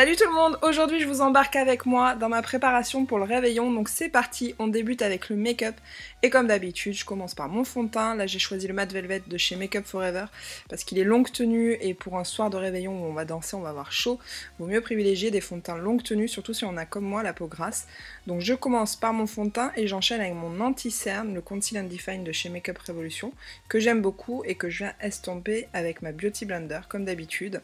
Salut tout le monde, aujourd'hui je vous embarque avec moi dans ma préparation pour le réveillon, donc c'est parti, on débute avec le make-up et comme d'habitude je commence par mon fond de teint. Là j'ai choisi le Matte Velvet de chez Make Up Forever parce qu'il est longue tenue et pour un soir de réveillon où on va danser, on va avoir chaud, vaut mieux privilégier des fonds de teint longue tenue, surtout si on a comme moi la peau grasse. Donc je commence par mon fond de teint et j'enchaîne avec mon anti-cerne, le Conceal and Define de chez Make Up Revolution, que j'aime beaucoup et que je viens estomper avec ma Beauty Blender comme d'habitude.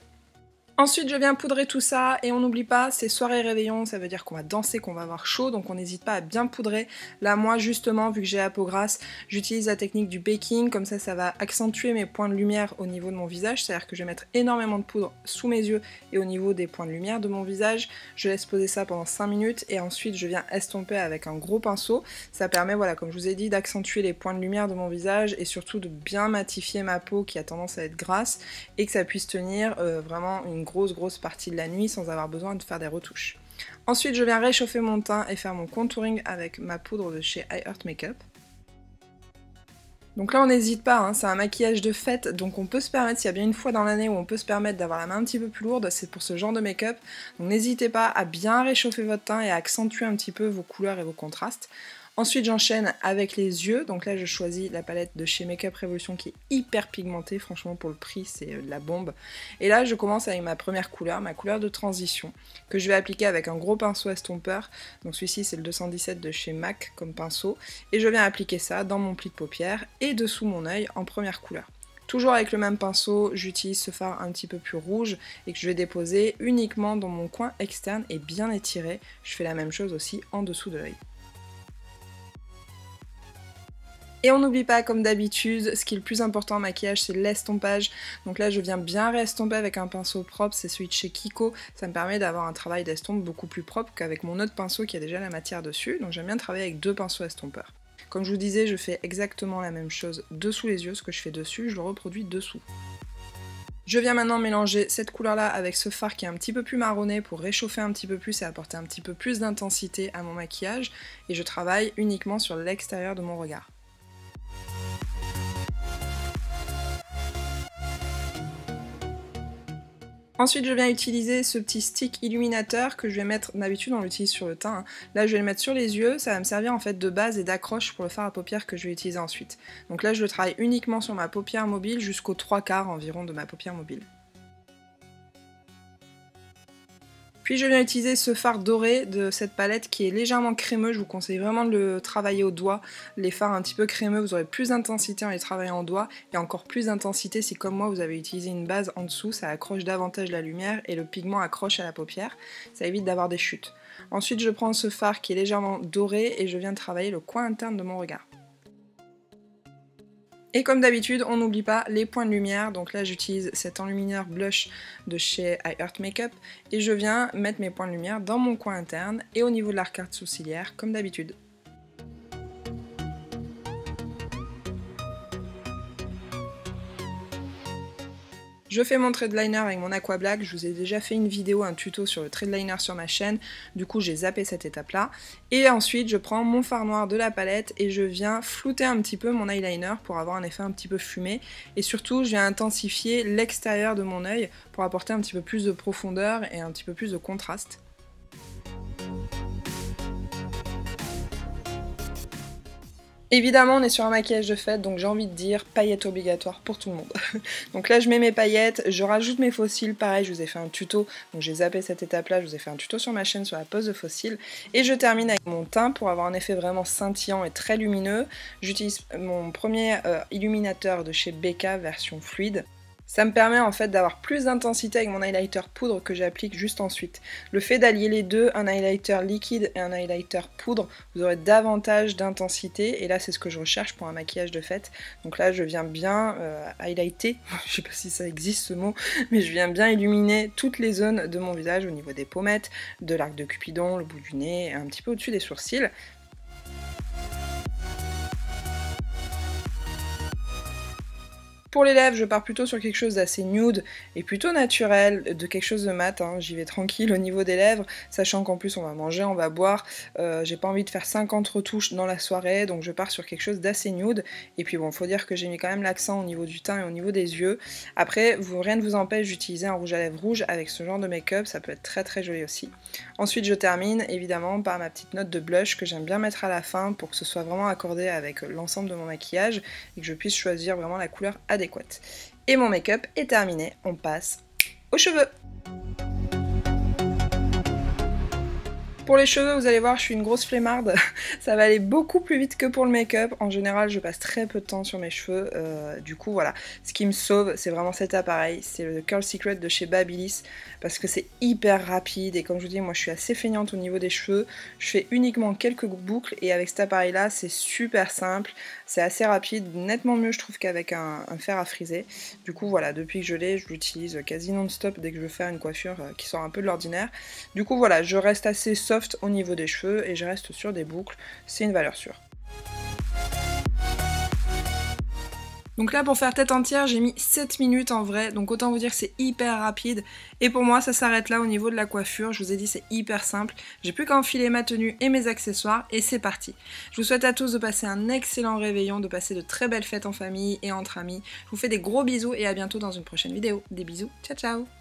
Ensuite je viens poudrer tout ça et on n'oublie pas, c'est soirée réveillon, ça veut dire qu'on va danser, qu'on va avoir chaud, donc on n'hésite pas à bien poudrer. Là moi justement, vu que j'ai la peau grasse, j'utilise la technique du baking, comme ça va accentuer mes points de lumière au niveau de mon visage, c'est-à-dire que je vais mettre énormément de poudre sous mes yeux et au niveau des points de lumière de mon visage. Je laisse poser ça pendant 5 minutes et ensuite je viens estomper avec un gros pinceau. Ça permet, voilà, comme je vous ai dit, d'accentuer les points de lumière de mon visage et surtout de bien matifier ma peau qui a tendance à être grasse et que ça puisse tenir vraiment une grosse partie de la nuit sans avoir besoin de faire des retouches. Ensuite je viens réchauffer mon teint et faire mon contouring avec ma poudre de chez I Heart Makeup. Donc là on n'hésite pas, hein, c'est un maquillage de fête, donc on peut se permettre, s'il y a bien une fois dans l'année où on peut se permettre d'avoir la main un petit peu plus lourde, c'est pour ce genre de make-up. Donc n'hésitez pas à bien réchauffer votre teint et à accentuer un petit peu vos couleurs et vos contrastes. Ensuite j'enchaîne avec les yeux, donc là je choisis la palette de chez Make Up Revolution qui est hyper pigmentée, franchement pour le prix c'est de la bombe. Et là je commence avec ma première couleur, ma couleur de transition, que je vais appliquer avec un gros pinceau estompeur, donc celui-ci c'est le 217 de chez MAC comme pinceau, et je viens appliquer ça dans mon pli de paupière et dessous mon œil en première couleur. Toujours avec le même pinceau, j'utilise ce fard un petit peu plus rouge et que je vais déposer uniquement dans mon coin externe et bien étiré. Je fais la même chose aussi en dessous de l'œil. Et on n'oublie pas, comme d'habitude, ce qui est le plus important en maquillage, c'est l'estompage. Donc là, je viens bien réestomper avec un pinceau propre, c'est celui de chez Kiko. Ça me permet d'avoir un travail d'estompe beaucoup plus propre qu'avec mon autre pinceau qui a déjà la matière dessus. Donc j'aime bien travailler avec deux pinceaux estompeurs. Comme je vous disais, je fais exactement la même chose dessous les yeux. Ce que je fais dessus, je le reproduis dessous. Je viens maintenant mélanger cette couleur-là avec ce fard qui est un petit peu plus marronné pour réchauffer un petit peu plus et apporter un petit peu plus d'intensité à mon maquillage. Et je travaille uniquement sur l'extérieur de mon regard. Ensuite je viens utiliser ce petit stick illuminateur que je vais mettre, d'habitude on l'utilise sur le teint, hein. Là je vais le mettre sur les yeux, ça va me servir en fait de base et d'accroche pour le fard à paupières que je vais utiliser ensuite. Donc là je le travaille uniquement sur ma paupière mobile jusqu'aux 3/4 environ de ma paupière mobile. Puis je viens utiliser ce fard doré de cette palette qui est légèrement crémeux, je vous conseille vraiment de le travailler au doigt. Les fards un petit peu crémeux, vous aurez plus d'intensité en les travaillant au doigt et encore plus d'intensité si comme moi vous avez utilisé une base en dessous, ça accroche davantage la lumière et le pigment accroche à la paupière, ça évite d'avoir des chutes. Ensuite je prends ce fard qui est légèrement doré et je viens de travailler le coin interne de mon regard. Et comme d'habitude, on n'oublie pas les points de lumière, donc là j'utilise cet enlumineur blush de chez I Heart Makeup et je viens mettre mes points de lumière dans mon coin interne et au niveau de l'arcade sourcilière comme d'habitude. Je fais mon trait de liner avec mon Aqua Black, je vous ai déjà fait une vidéo, un tuto sur le trait de liner sur ma chaîne, du coup j'ai zappé cette étape là. Et ensuite je prends mon fard noir de la palette et je viens flouter un petit peu mon eyeliner pour avoir un effet un petit peu fumé. Et surtout je viens intensifier l'extérieur de mon œil pour apporter un petit peu plus de profondeur et un petit peu plus de contraste. Évidemment on est sur un maquillage de fête donc j'ai envie de dire paillettes obligatoires pour tout le monde. Donc là je mets mes paillettes, je rajoute mes faux cils, pareil je vous ai fait un tuto, donc j'ai zappé cette étape là, je vous ai fait un tuto sur ma chaîne sur la pose de faux cils. Et je termine avec mon teint pour avoir un effet vraiment scintillant et très lumineux. J'utilise mon premier illuminateur de chez Becca version fluide. Ça me permet en fait d'avoir plus d'intensité avec mon highlighter poudre que j'applique juste ensuite. Le fait d'allier les deux, un highlighter liquide et un highlighter poudre, vous aurez davantage d'intensité et là c'est ce que je recherche pour un maquillage de fête. Donc là je viens bien highlighter, je sais pas si ça existe ce mot, mais je viens bien illuminer toutes les zones de mon visage au niveau des pommettes, de l'arc de Cupidon, le bout du nez et un petit peu au-dessus des sourcils. Pour les lèvres, je pars plutôt sur quelque chose d'assez nude et plutôt naturel, de quelque chose de mat, hein. J'y vais tranquille au niveau des lèvres, sachant qu'en plus on va manger, on va boire, j'ai pas envie de faire 50 retouches dans la soirée, donc je pars sur quelque chose d'assez nude. Et puis bon, faut dire que j'ai mis quand même l'accent au niveau du teint et au niveau des yeux. Après, rien ne vous empêche d'utiliser un rouge à lèvres rouge avec ce genre de make-up, ça peut être très très joli aussi. Ensuite, je termine évidemment par ma petite note de blush que j'aime bien mettre à la fin pour que ce soit vraiment accordé avec l'ensemble de mon maquillage et que je puisse choisir vraiment la couleur adéquate. Et mon make-up est terminé, on passe aux cheveux. Pour les cheveux, vous allez voir, je suis une grosse flemmarde, ça va aller beaucoup plus vite que pour le make-up. En général, je passe très peu de temps sur mes cheveux, du coup voilà. Ce qui me sauve, c'est vraiment cet appareil, c'est le Curl Secret de chez Babyliss, parce que c'est hyper rapide et comme je vous dis, moi je suis assez feignante au niveau des cheveux. Je fais uniquement quelques boucles et avec cet appareil-là, c'est super simple, c'est assez rapide, nettement mieux je trouve qu'avec un fer à friser. Du coup voilà, depuis que je l'ai, je l'utilise quasi non-stop dès que je veux faire une coiffure qui sort un peu de l'ordinaire. Du coup voilà, je reste assez soft au niveau des cheveux et je reste sur des boucles, c'est une valeur sûre. Donc là pour faire tête entière j'ai mis 7 minutes en vrai, donc autant vous dire que c'est hyper rapide et pour moi ça s'arrête là au niveau de la coiffure, je vous ai dit c'est hyper simple, j'ai plus qu'à enfiler ma tenue et mes accessoires et c'est parti. Je vous souhaite à tous de passer un excellent réveillon, de passer de très belles fêtes en famille et entre amis, je vous fais des gros bisous et à bientôt dans une prochaine vidéo, des bisous, ciao ciao.